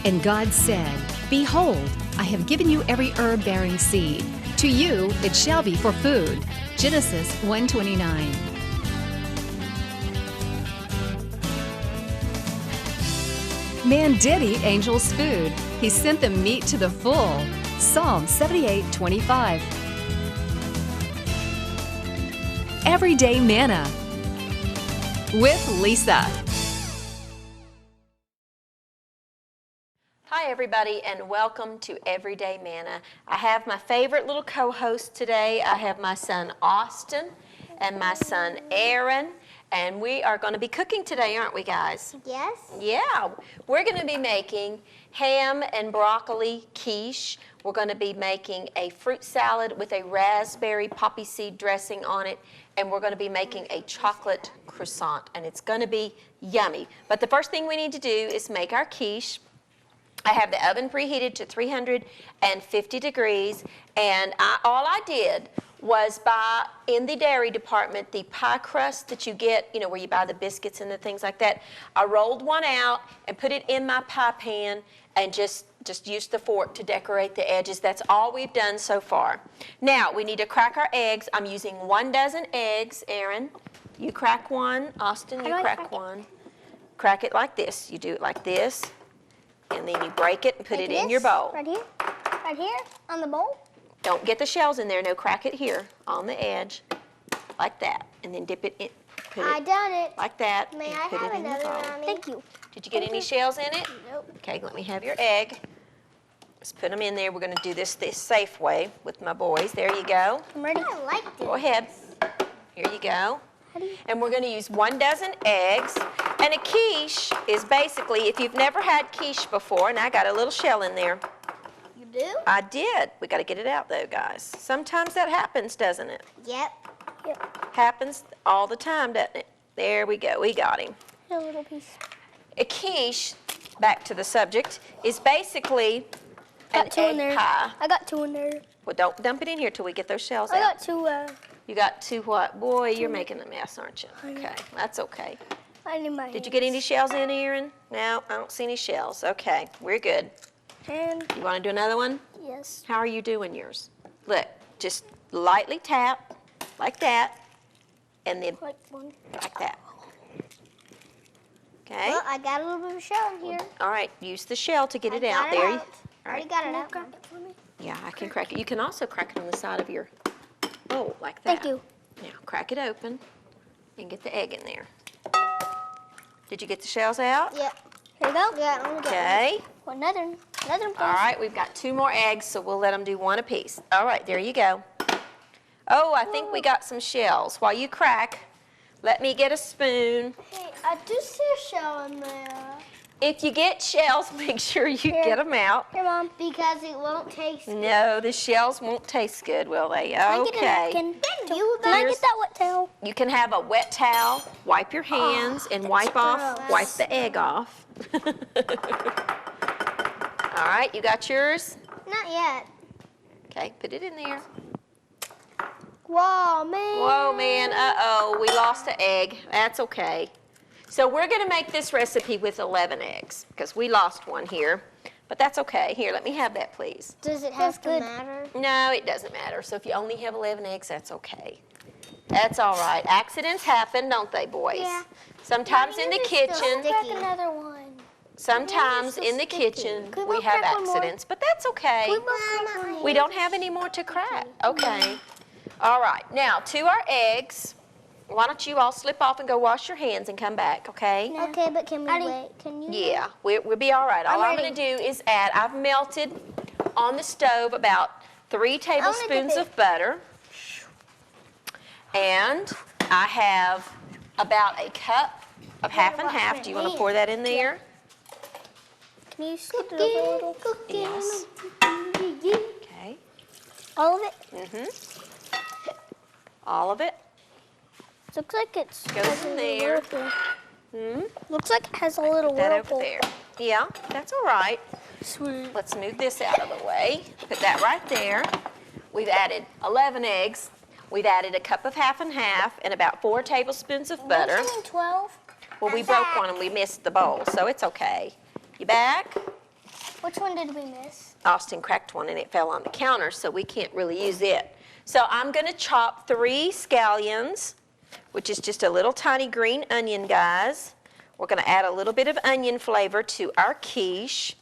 And God said, Behold, I have given you every herb-bearing seed. To you it shall be for food. Genesis 1:29. Man did eat angels' food. He sent them meat to the full. Psalm 78:25. Everyday Manna with Lisa. Hi everybody, and welcome to Everyday Manna. I have my favorite little co-host today. I have my son Austin and my son Aaron, and we are going to be cooking today, aren't we guys? Yes. Yeah, we're going to be making ham and broccoli quiche. We're going to be making a fruit salad with a raspberry poppy seed dressing on it, and we're going to be making a chocolate croissant, and it's going to be yummy. But the first thing we need to do is make our quiche. I have the oven preheated to 350 degrees, and all I did was buy, in the dairy department, the pie crust that you get, you know, where you buy the biscuits and the things like that. I rolled one out and put it in my pie pan and just used the fork to decorate the edges. That's all we've done so far. Now, we need to crack our eggs. I'm using 1 dozen eggs. Aaron, you crack one. Austin, you crack one. Crack it like this. You do it like this. And then you break it and put it in your bowl. Right here? Right here? On the bowl? Don't get the shells in there. No, crack it here on the edge. Like that. And then dip it in. I done it. Like that. May and I put have it in another the bowl. one? Thank you. Did you get any shells in it? Nope. Okay, let me have your egg. Let's put them in there. We're going to do this safe way with my boys. There you go. I'm ready. I like this. Go ahead. Here you go. And we're going to use 1 dozen eggs. And a quiche is basically, if you've never had quiche before, and I got a little shell in there. You do? I did. We got to get it out though, guys. Sometimes that happens, doesn't it? Yep. Happens all the time, doesn't it? There we go. We got him. A little piece. A quiche, back to the subject, is basically an egg pie. I got 2 in there. Well, don't dump it in here till we get those shells I out. got 2. You got 2 what? Boy, you're making a mess, aren't you? Okay, that's okay. I need my Did you get any shells in, Aaron? No, I don't see any shells. Okay, we're good. And You want to do another one? yes. How are you doing yours? Look, just lightly tap, like that, and then Like one. like that. Okay? Well, I got a little bit of shell in here. All right, use the shell to get it I out. got There. it You, out. all Already right. got it out. Grab it for me. Yeah, I can crack it. You can also crack it on the side of your bowl, like that. Thank you. Now, crack it open and get the egg in there. Did you get the shells out? Yep. Here we go. Yeah, I'm gonna Okay. Another one, please. All right, we've got 2 more eggs, so we'll let them do 1 apiece. All right, there you go. Oh, I think we got some shells. While you crack, let me get a spoon. Hey, I do see a shell in there. If you get shells, make sure you get them out. Here, Mom. Because it won't taste good. No, the shells won't taste good, will they? Can I get a Okay. napkin? Can I get that wet towel? You can have a wet towel, wipe your hands, and wipe gross. the egg off. All right, you got yours? Not yet. Okay, put it in there. Whoa, man. Whoa, man, uh-oh, we lost an egg. That's okay. So we're going to make this recipe with 11 eggs because we lost one here, but that's okay. Here, let me have that, please. Does it have to matter? No, it doesn't matter. So if you only have 11 eggs, that's okay. That's all right. Accidents happen, don't they, boys? Yeah. Sometimes in the kitchen, Crack another one. sometimes in the kitchen, we have accidents, but that's okay. We don't have any more to crack. Okay. All right. Now, to our eggs. Why don't you all slip off and go wash your hands and come back, okay? Okay, but can we wait? Can you? Yeah, we'll be all right. All I'm ready. going to do is add, I've melted on the stove about 3 tablespoons of butter. And I have about a cup of half and half. Do you want to pour that in there? Can you slip it over a little? Yes. Okay. All of it? Mm-hmm. All of it. Looks like it's Goes in there. Looks like it has a little That whirlpool. over there. Yeah, that's all right. Sweet. Let's move this out of the way. Put that right there. We've added 11 eggs. We've added a cup of half and half and about 4 tablespoons of butter. 12. Well, we broke one and we missed the bowl, so it's okay. You back? Which one did we miss? Austin cracked one and it fell on the counter, so we can't really use it. So I'm going to chop 3 scallions, which is just a little tiny green onion, guys. We're going to add a little bit of onion flavor to our quiche.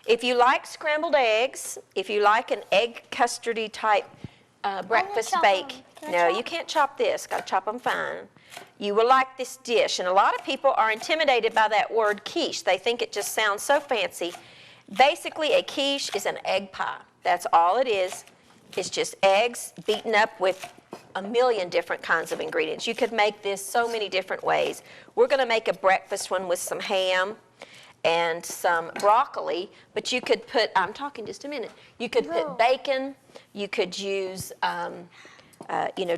If you like scrambled eggs, if you like an egg custardy type breakfast chop bake, 'em. no, you can't chop this. Got to chop them fine. You will like this dish, and a lot of people are intimidated by that word quiche. They think it just sounds so fancy. Basically, a quiche is an egg pie. That's all it is. It's just eggs beaten up with a million different kinds of ingredients. You could make this so many different ways. We're going to make a breakfast one with some ham and some broccoli, but you could put, I'm talking just a minute, you could put bacon, you could use,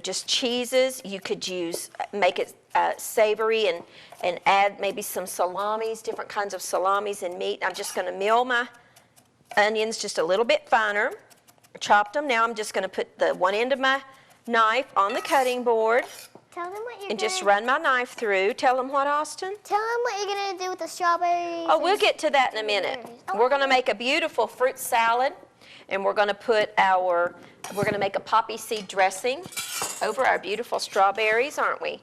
just cheeses, you could use, make it savory and add maybe some salamis, different kinds of salamis and meat. I'm just going to mill my onions just a little bit finer, chopped them. Now I'm just going to put the one end of my knife on the cutting board. Tell them what you're And gonna just run my knife through. Tell them what, Austin? Tell them what you're gonna do with the strawberries. Oh, we'll get to that in a minute. We're going to make a beautiful fruit salad, and we're going to make a poppy seed dressing over our beautiful strawberries, aren't we?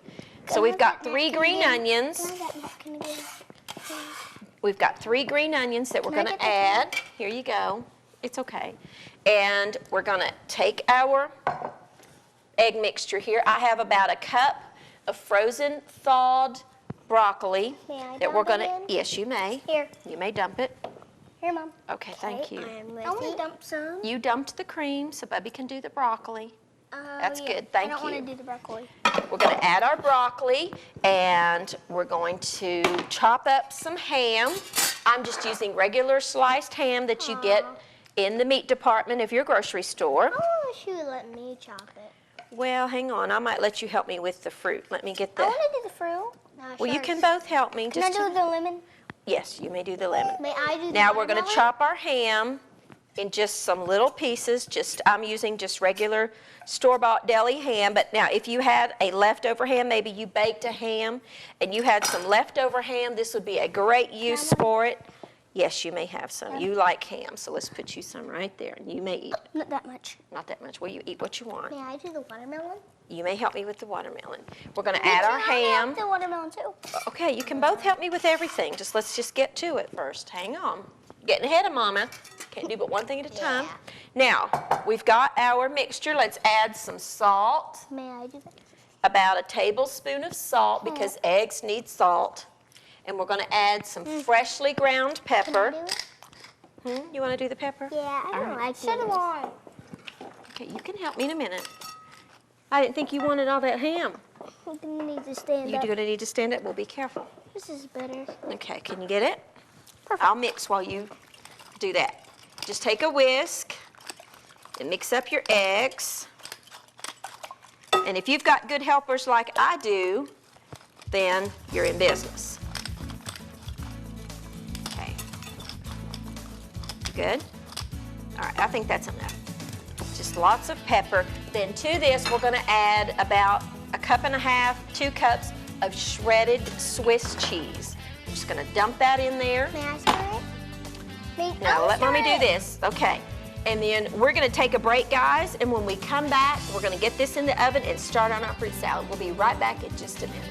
So we've got 3 green onions. We've got 3 green onions that we're going to add. Here you go. It's okay. And we're going to take our egg mixture here. I have about a cup of frozen thawed broccoli that we're going to, yes, you may. Here. You may dump it. Here, Mom. Okay, thank you. I want to dump some. You dumped the cream, so Bubby can do the broccoli. That's Yeah. good, thank I don't you. want to do the broccoli. We're going to add our broccoli, and we're going to chop up some ham. I'm just using regular sliced ham that you get in the meat department of your grocery store. I wish you would let me chop it. Well, hang on, I might let you help me with the fruit. Let me get the... I want to do the fruit. Well, you can both help me. Can I do the lemon? Yes, you may do the lemon. May I do the Now we're going to watermelon? chop our ham in just some little pieces. I'm using just regular store-bought deli ham. But now if you had a leftover ham, maybe you baked a ham and you had some leftover ham, this would be a great use for it. Yes, you may have some. You like ham, so let's put you some right there. And you may eat. Not that much. Not that much. Well, you eat what you want. May I do the watermelon? You may help me with the watermelon. We're going to add our ham. I the watermelon too. Okay, you can both help me with everything. Let's just get to it first. Hang on. Getting ahead of Mama. Can't do but one thing at a time. Now, we've got our mixture. Let's add some salt. May I do that? About a tablespoon of salt because eggs need salt. And we're going to add some freshly ground pepper. Can I do it? You want to do the pepper? Yeah, I don't like Set it. on. Okay, you can help me in a minute. I didn't think you wanted all that ham. You need to stand You're up. going to need to stand up. Well, be careful. This is better. Okay, can you get it? Perfect. I'll mix while you do that. Just take a whisk and mix up your eggs. And if you've got good helpers like I do, then you're in business. Okay. Good? All right, I think that's enough. Just lots of pepper. Then to this, we're going to add about 1.5 cups, 2 cups of shredded Swiss cheese. I'm just going to dump that in there. May I stir it? Now, let Mommy do this. Okay. And then we're going to take a break, guys, and when we come back, we're going to get this in the oven and start on our fruit salad. We'll be right back in just a minute.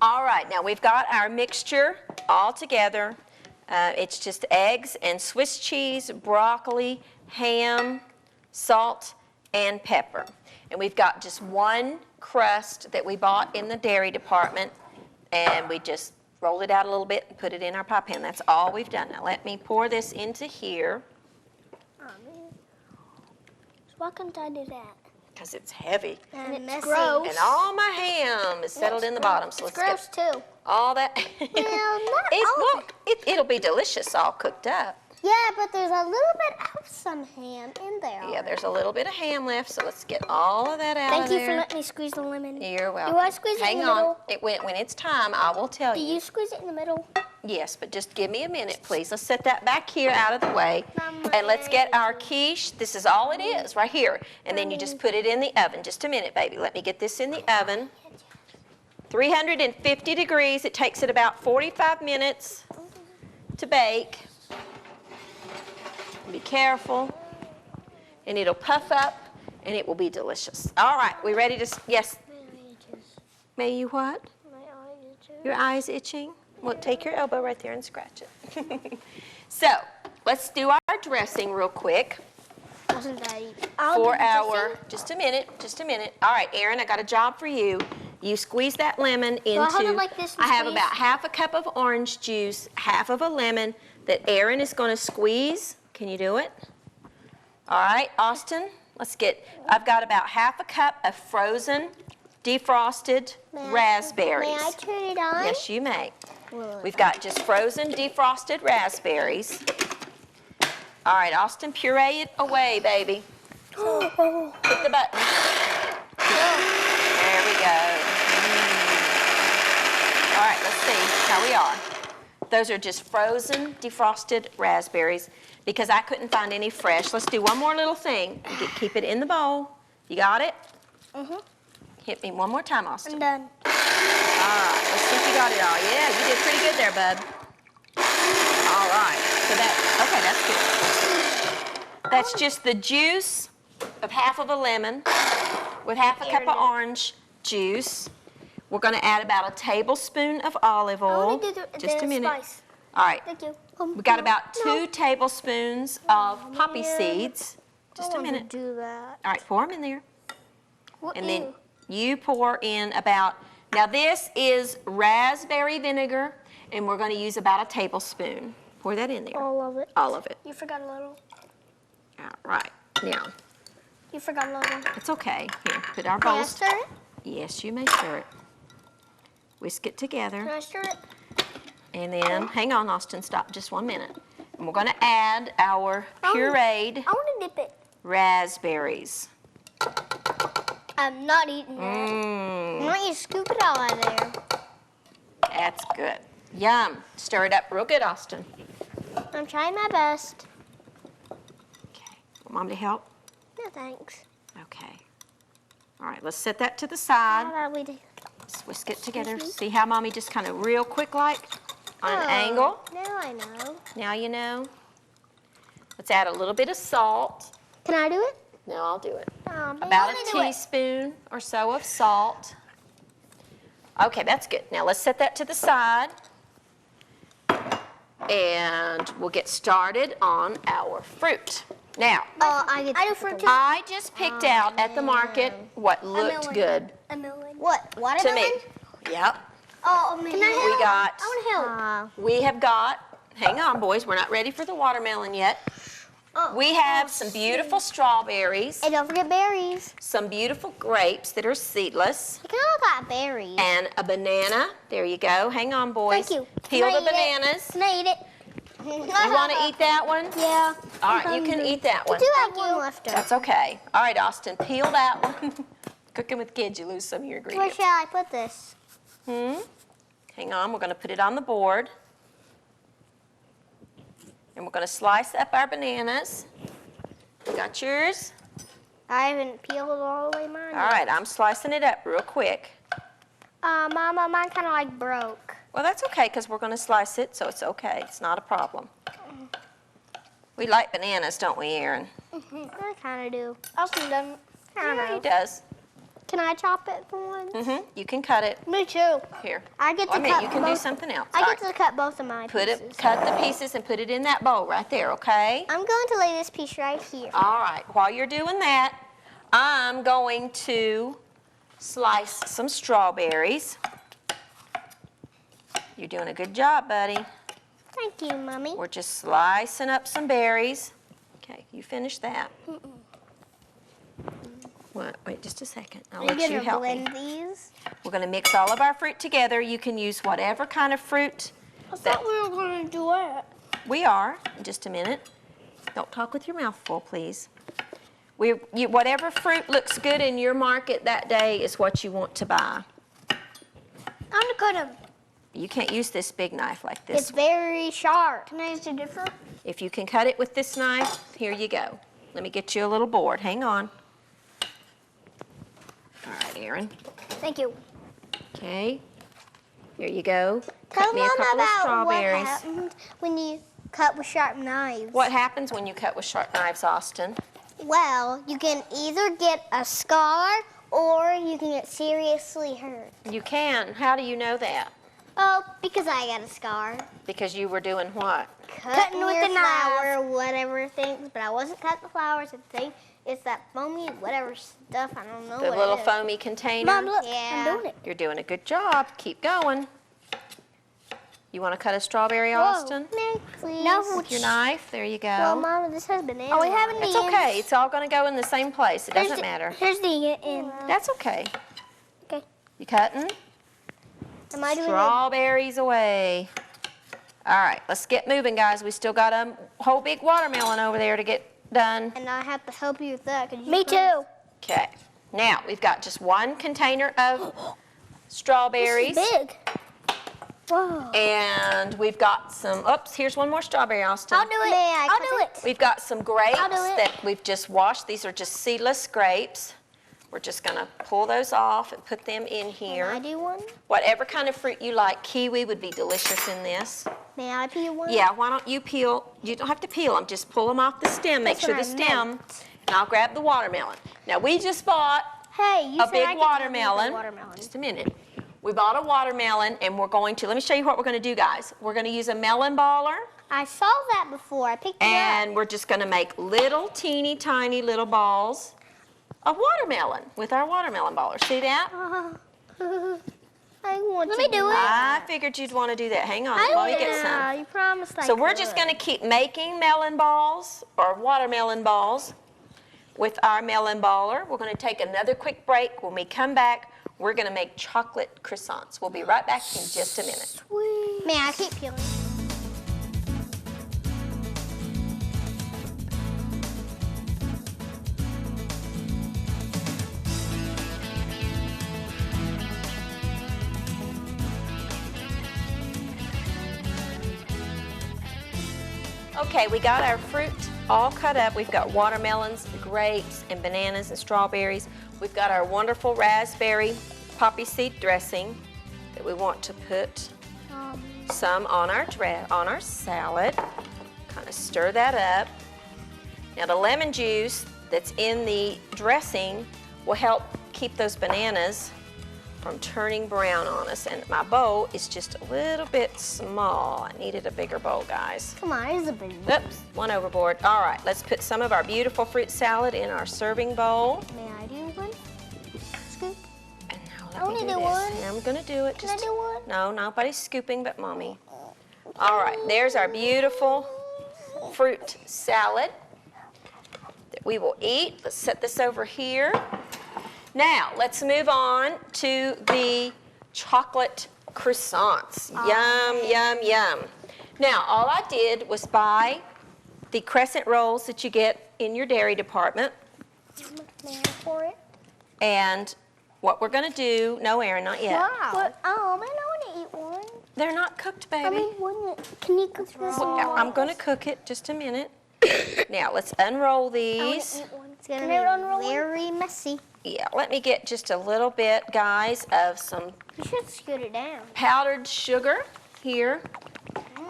All right, now we've got our mixture all together. It's just eggs and Swiss cheese, broccoli, ham, salt, and pepper. And we've got just one crust that we bought in the dairy department, and we just rolled it out a little bit and put it in our pie pan. That's all we've done. Now let me pour this into here. Oh, man. So why couldn't I do that? because it's heavy. And it's messy. gross. And all my ham is settled in the bottom. So It's let's gross get too. all that. Well, not all of It'll be delicious all cooked up. Yeah, but there's a little bit of some ham in there. Yeah, there's a little bit of ham left, so let's get all of that out Thank of you there. for letting me squeeze the lemon. You're welcome. Do I squeeze it in Hang the on. middle? When it's time, I will tell Do you. you squeeze it in the middle? Yes, but just give me a minute, please. Let's set that back here out of the way. Mama. And let's get our quiche. This is all it is right here. And then you just put it in the oven. Just a minute, baby. Let me get this in the oven. 350 degrees. It takes it about 45 minutes to bake. Be careful. And it'll puff up and it will be delicious. All right, we ready to, yes? May you what? My eye itches. Your eye's itching? Well, take your elbow right there and scratch it. So, let's do our dressing real quick Wasn't that easy? for our, just a minute. All right, Erin, I got a job for you. You squeeze that lemon into, I hold it like this and I have squeeze? about half a cup of orange juice, half of a lemon that Erin is going to squeeze. Can you do it? All right, Austin, I've got about half a cup of frozen, defrosted raspberries. May I turn it on? Yes, you may. We've got just frozen, defrosted raspberries. All right, Austin, puree it away, baby. Hit the button. There we go. All right, let's see how we are. Those are just frozen, defrosted raspberries because I couldn't find any fresh. Let's do one more little thing. Keep it in the bowl. You got it? Mm-hmm. Hit me one more time, Austin. I'm done. All right, let's see if you got it all. Yeah, you did pretty good there, bud. All right, so that's good. That's just the juice of half of a lemon with half a cup of orange juice. We're going to add about a tablespoon of olive I oil. want to do Just a minute. spice. All right, Thank you. we got about 2 tablespoons of poppy man. seeds. Just a I minute. do that. All right, pour them in there. What And then you pour in about, now this is raspberry vinegar, and we're going to use about a tablespoon. Pour that in there. All of it. All of it. You forgot a little. All right. Now, You forgot a little. it's okay. Here, put our Can I bowls. stir it? Yes, you may stir it. Whisk it Can together. I stir it? And then, hang on, Austin, stop just 1 minute. And we're going to add our Oh. pureed I want to dip it. raspberries. I'm not eating that. Mmm, Why don't you scoop it all out of there? that's good. Yum. Stir it up real good, Austin. I'm trying my best. Okay. Want Mom to help? No thanks. Okay. All right, let's set that to the How side. about we do? Let's whisk it together. me? See how Mommy just kind of real quick like on an Oh, angle? Now I know. Now you know. Let's add a little bit of salt. Can I do it? No, I'll do it. Babe, About I a wanna do it. teaspoon or so of salt. Okay, that's good. Now let's set that to the side. And we'll get started on our fruit. Now, I do fruit too. I just picked out at the market what looked melon. good A melon. What? to Watermelon? me. Yep. Oh, a melon. Can I help? We got, I want to help. we have got, hang on boys, we're not ready for the watermelon yet. We have some beautiful strawberries, And don't forget berries. some beautiful grapes that are seedless, You can all got berries. and a banana. There you go. Hang on, boys. Thank you. Peel Can I the eat it? bananas. Can I eat it? You want to eat that one? Yeah. All right, you can eat that I one. do have one left. That's okay. All right, Austin, peel that one. Cooking with kids, you lose some of your Where ingredients. shall I put this? Hang on, we're going to put it on the board. And we're going to slice up our bananas. You got yours? I haven't peeled all the way mine. All right, I'm slicing it up real quick. Mama, mine kind of like broke. Well, that's okay because we're going to slice it, so it's okay. It's not a problem. We like bananas, don't we, Erin? I kind of do. Austin doesn't. I don't Yeah, know. he does. Can I chop it for once? You can cut it. Me too. Here. I get Well, to I mean, cut you can both. do something else. I All get right. to cut both of my pieces. Cut the pieces and put it in that bowl right there, okay? I'm going to lay this piece right here. All right, while you're doing that, I'm going to slice some strawberries. You're doing a good job, buddy. Thank you, Mommy. We're just slicing up some berries. Okay, you finish that. Wait just a second. I'll Are let you you gonna help me. blend these? We're going to mix all of our fruit together. You can use whatever kind of fruit. I thought we were gonna do it. We are, in just a minute. Don't talk with your mouth full, please. Whatever fruit looks good in your market that day is what you want to buy. I'm gonna cut them. You can't use this big knife like this. It's very sharp. Can I use a different? If you can cut it with this knife, here you go. Let me get you a little board. Hang on. All right, Aaron. Thank you. Okay. Here you go. Tell Cut me a Mom couple of about strawberries. what happened when you cut with sharp knives. What happens when you cut with sharp knives, Austin? Well, you can either get a scar or you can get seriously hurt. You can. How do you know that? Oh, because I got a scar. Because you were doing what? Cutting with the flour, whatever things, but I wasn't cutting the flowers. The thing is that foamy, whatever stuff, I don't know The what little it is. foamy container? Mom, look, Yeah. I'm doing it. You're doing a good job. Keep going. You want to cut a strawberry, Whoa. Austin? Please. No, With your knife? There you go. Well, Mom, this has banana. Oh, we have an It's okay. It's all going to go in the same place. It doesn't matter. Here's the end. That's okay. Okay. You cutting? Am I doing it? Strawberries away. All right, let's get moving, guys. We still got a whole big watermelon over there to get done. And I have to help you with that. Me too. Okay. Now, we've got just one container of strawberries. This is big. Whoa. And we've got some, oops, here's one more strawberry, Austin. I'll do it. I'll do it. We've got some grapes I'll do it. that we've just washed. These are just seedless grapes. We're just gonna pull those off and put them in here. Can I do one? Whatever kind of fruit you like. Kiwi would be delicious in this. May I peel one? Yeah, why don't you peel, you don't have to peel them, just pull them off the stem. Make That's sure what the I stem, meant. and I'll grab the watermelon. Now, we just bought Hey, you a said big I could help you with the watermelon. watermelon. Just a minute. We bought a watermelon, and we're going to, let me show you what we're gonna do, guys. We're gonna use a melon baller, I saw that before. I picked it and up. we're just gonna make little teeny tiny little balls of watermelon with our watermelon baller. See that? I want Let me do it. I figured you'd want to do that. Hang on, let me get some. You promised I So we're just going to keep making melon balls or watermelon balls with our melon baller. We're going to take another quick break. When we come back, we're going to make chocolate croissants. We'll be right back in just a minute. Sweet. May I keep peeling? Okay, we got our fruit all cut up. We've got watermelons, grapes, and bananas and strawberries. We've got our wonderful raspberry poppy seed dressing that we want to put some on our salad. Kind of stir that up. Now the lemon juice that's in the dressing will help keep those bananas from turning brown on us. And my bowl is just a little bit small. I needed a bigger bowl, guys. Come on, it's a big one. Oops, one overboard. All right, let's put some of our beautiful fruit salad in our serving bowl. May I do one? Scoop. And now I let me wanna do do this. one. And I'm gonna do it. Can I do one? No, nobody's scooping but Mommy. All right, there's our beautiful fruit salad that we will eat. Let's set this over here. Now, let's move on to the chocolate croissants. Yum, yum, yum. Now, all I did was buy the crescent rolls that you get in your dairy department. May I pour it? And what we're gonna do, no, Aaron, not yet. Wow. What? Oh, man, I want to eat one. They're not cooked, baby. I mean, can you cook this Well, one? I'm gonna cook it, just a minute. Now, let's unroll I want these. to eat one. It's going to be very messy. Yeah, let me get just a little bit, guys, of some You should scoot it down. powdered sugar here.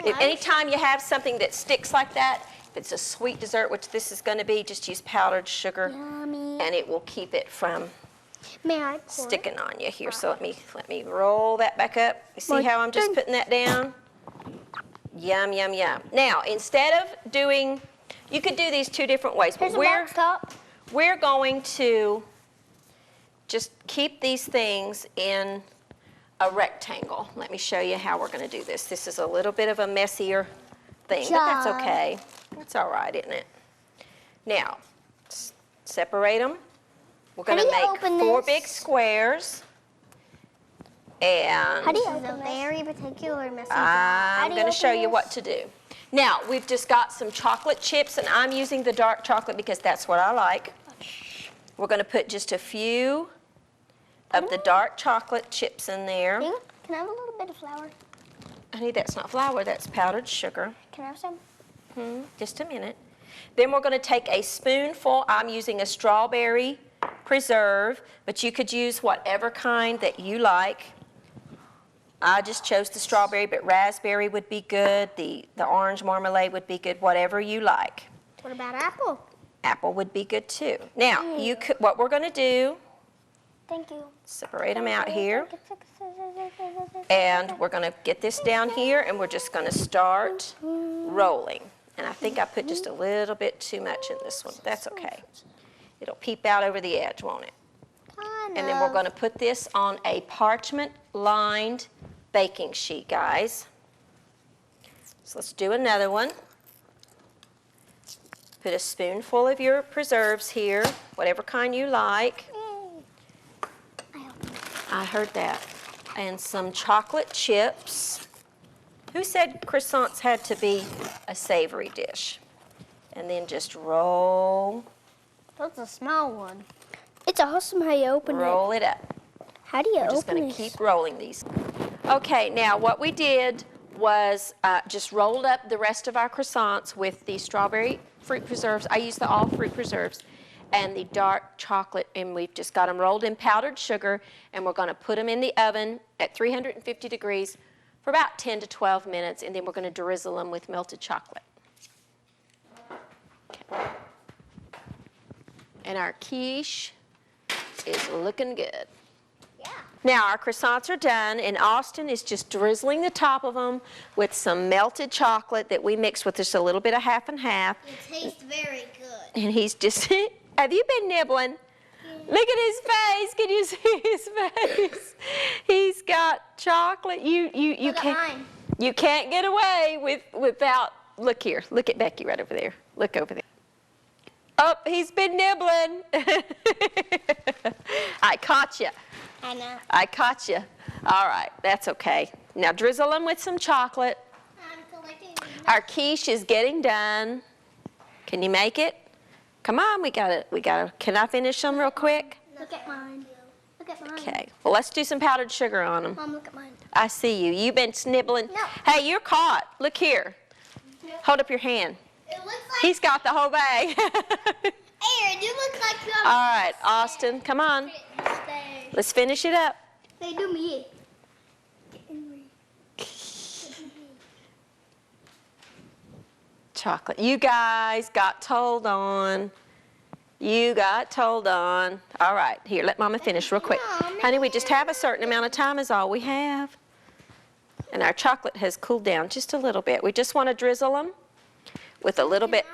If anytime you have something that sticks like that, if it's a sweet dessert, which this is gonna be, just use powdered sugar, Yummy. and it will keep it from May I pour sticking on you here. So let me roll that back up. You see how I'm just putting that down? Yum, yum, yum. Now, instead of doing, you could do these two different ways, but Here's a box top. we're going to just keep these things in a rectangle. Let me show you how we're going to do this. This is a little bit of a messier thing, but that's Job. okay. It's all right, isn't it? Now, separate them We're going to make 4 big squares. And How do you open this? Very particular message. I'm going to show you what to do. Now, we've just got some chocolate chips, and I'm using the dark chocolate because that's what I like. We're going to put just a few of the dark chocolate chips in there. Can I have a little bit of flour? Honey, that's not flour, that's powdered sugar. Can I have some? Just a minute. Then we're going to take a spoonful. I'm using a strawberry preserve, but you could use whatever kind that you like. I just chose the strawberry, but raspberry would be good. The orange marmalade would be good, whatever you like. What about apple? Apple would be good too. Now, what we're going to do, Thank you. separate them out here. And we're going to get this down here, and we're just going to start rolling. And I think I put just a little bit too much in this one. That's okay. It'll peep out over the edge, won't it? And then we're going to put this on a parchment-lined baking sheet, guys. So let's do another one. Put a spoonful of your preserves here, whatever kind you like. I heard that. And some chocolate chips. Who said croissants had to be a savory dish? And then just roll. That's a small one. It's awesome how you open it. Roll it up. How do you open it? We're just going to keep rolling these. Okay, now what we did was just rolled up the rest of our croissants with the strawberry fruit preserves. I use the all fruit preserves and the dark chocolate, and we've just got them rolled in powdered sugar, and we're going to put them in the oven at 350 degrees for about 10 to 12 minutes, and then we're going to drizzle them with melted chocolate. Okay. And our quiche is looking good. Yeah. Now our croissants are done, and Austin is just drizzling the top of them with some melted chocolate that we mixed with just a little bit of half and half. It tastes very good. And he's just, have you been nibbling? Look at his face. Can you see his face? He's got chocolate. You can't get away without. Look here. Look at Becky right over there. Look over there. Oh, he's been nibbling. I caught you. I know. I caught you. All right, that's okay. Now drizzle them with some chocolate. I'm collecting. Our quiche is getting done. Can you make it? Come on, we gotta. Can I finish them real quick? Look at mine. Look at mine. Okay. Well, let's do some powdered sugar on them. Mom, look at mine. I see you. You've been snibbling. No. Hey, you're caught. Look here. Hold up your hand. It looks like. He's got the whole bag. Aaron, you look like you have. All right, Austin, come on. Let's finish it up. They do me. Chocolate. You guys got told on. You got told on. All right, here, let Mama finish real quick. Honey, we just have a certain amount of time is all we have. And our chocolate has cooled down just a little bit. We just want to drizzle them with a little bit.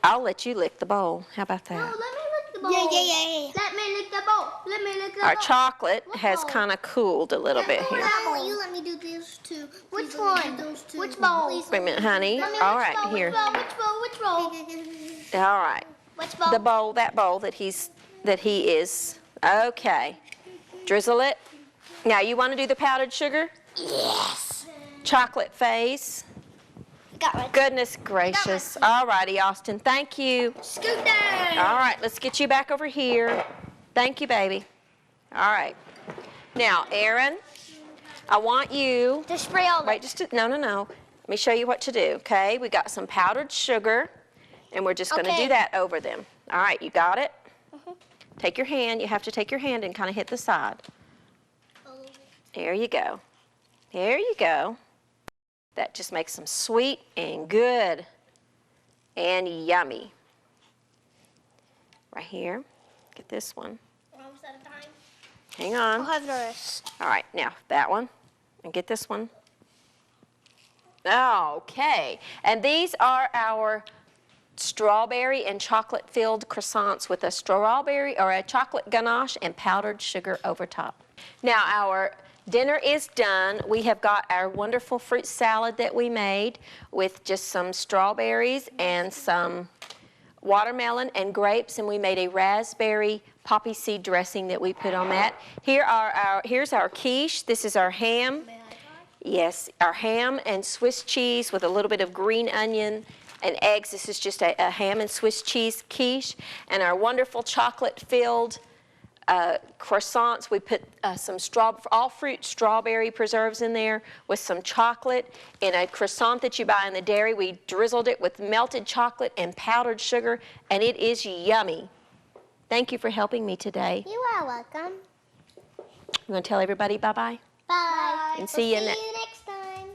I'll let you lick the bowl. How about that? No, let me lick the bowl. Yeah. Let me lick the bowl. Let me lick the bowl. Our chocolate has kind of cooled a little bit here. You let me do this too. Which one? Which bowl? Wait a minute, honey. All right, here. Which bowl? All right. Which bowl? The bowl, that bowl that he is. Okay. Drizzle it. Now, you want to do the powdered sugar? Yes. Chocolate face. Got right. Goodness gracious. All righty, Austin. Thank you. Scoot down. All right, let's get you back over here. Thank you, baby. All right. Now, Aaron, I want you. To spray all Wait, no. Let me show you what to do, okay? We got some powdered sugar, and we're just going to do that over them. All right, you got it? Take your hand. You have to take your hand and kind of hit the side. There you go. There you go. That just makes them sweet and good and yummy. Right here. Get this one. Almost out of time. Hang on. I'll have the rest. All right, now that one. And get this one. Okay. And these are our strawberry and chocolate filled croissants with a strawberry or a chocolate ganache and powdered sugar over top. Now our dinner is done. We have got our wonderful fruit salad that we made with just some strawberries and some watermelon and grapes, and we made a raspberry poppy seed dressing that we put on that. Here's our quiche. This is our ham. Yes, our ham and Swiss cheese with a little bit of green onion and eggs. This is just a ham and Swiss cheese quiche. And our wonderful chocolate-filled croissants. We put some all-fruit strawberry preserves in there with some chocolate. In a croissant that you buy in the dairy, we drizzled it with melted chocolate and powdered sugar, and it is yummy. Thank you for helping me today. You are welcome. You want to tell everybody bye-bye? Bye. And see you next time.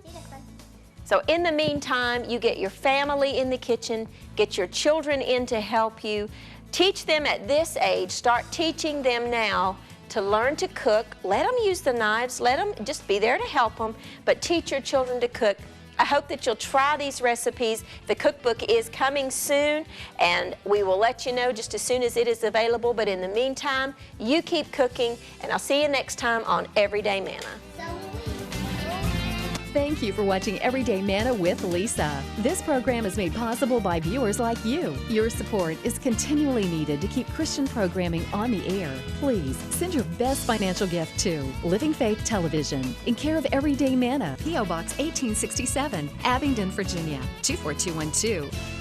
So in the meantime, you get your family in the kitchen, get your children in to help you. Teach them at this age, start teaching them now to learn to cook. Let them use the knives, let them just be there to help them, but teach your children to cook. I hope that you'll try these recipes. The cookbook is coming soon, and we will let you know just as soon as it is available. But in the meantime, you keep cooking, and I'll see you next time on Everyday Manna. Thank you for watching Everyday Manna with Lisa. This program is made possible by viewers like you. Your support is continually needed to keep Christian programming on the air. Please send your best financial gift to Living Faith Television in care of Everyday Manna, P.O. Box 1867, Abingdon, Virginia 24212.